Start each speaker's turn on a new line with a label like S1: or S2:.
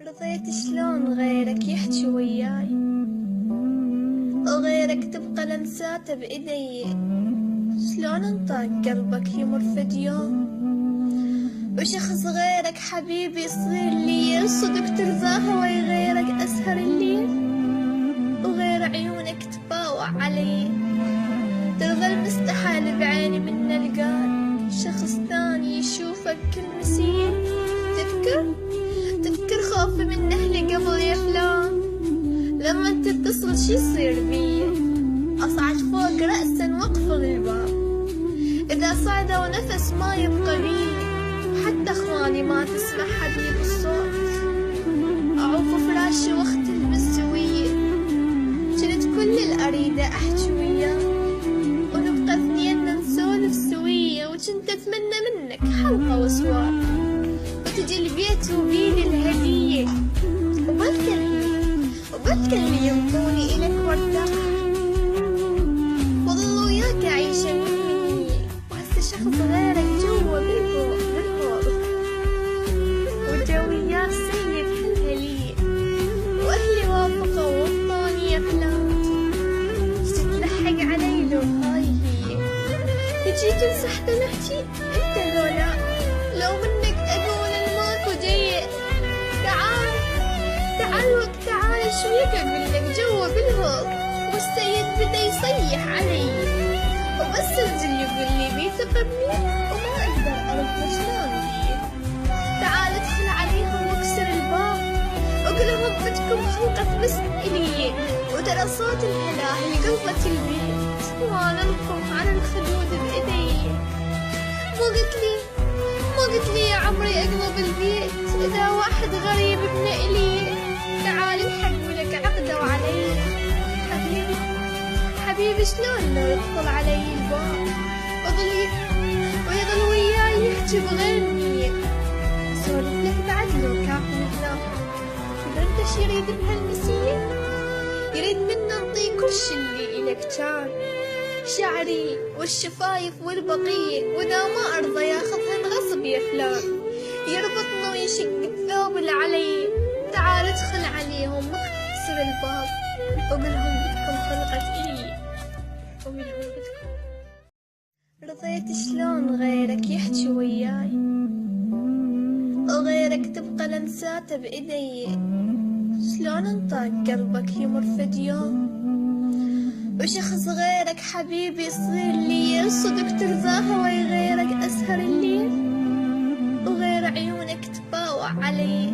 S1: رضيت شلون غيرك يحكي وياي، وغيرك تبقى لمساته بإيدي. شلون انطاق قلبك يمر فد يوم، وشخص غيرك حبيبي يصير لي. صدق ترضاها وي غيرك أسهر الليل، وغير عيونك تباوع علي. ترضى المستحيل بعيني من القاك، شخص ثاني يشوفك كل مسير. تذكر خوفي من أهلي قبل يا فلان، لما انت تتصل شي يصير بي. أصعد فوق رأسا واقفل الباب، إذا صعدوا نفس ما يبقى بي. حتى أخواني ما تسمع حبيب الصوت، أعوف فراشي واختل بالسوية. كنت كل الأريدة أحكي وياه، ونبقى اثنين نسولف سوية. وكنت أتمنى منك حلقة وسوار، وتجي البيت وبيلي الهدية. وبذكر اللي ينطوني إلك وارتاح، وظل وياك أعيش مني. وهسه شخص غيرك جوا بالهول، وجوياك سيد هالهلية. وأهلي وافقوا وطوني يا فلان، تتلحق علي لو هاي هي. تجي تنصح نحكي انت لولا، لو منك أقول الماكو جاي. تعال شويك أقولك جوا بالهول، والسيد بدا يصيح علي. وبس الرجل يقولي بيثقبني، وما أقدر أرد شلون بيه. تعال ادخل عليهم واكسر الباب، وقلهم بدكم خلقت بس إلي. وترى صوت الهلاهل قلبة البيت، وانا لكم على الخدود بإيدي. مو قلت لي يا عمري اقلب البيت، إذا واحد غريب ابن إلي. تعال الحق ولك عقده وعلي. حبيبي شلون لو يدخل علي الباب، ويظل وياي يحكي بغير نية. سولف لك بعد لو كافي هناك، برده يريد بهالمسية. يريد منا نطي كل شي اللي إلك كان، شعري والشفايف والبقية. وإذا ما أرضى ياخذهن غصب يا فلان، يربطنا ويشق الثوب اللي علي. تعال ادخل عليهم واكسر الباب، وقلهم بدكم خلقت إلي. رضيت شلون غيرك يحكي وياي، وغيرك تبقى لمساته بإيدي. شلون انطاق قلبك يمر فد يوم، وشخص غيرك حبيبي يصير لي. صدق ترضاها وي غيرك أسهر الليل، وغير عيونك تباوع علي.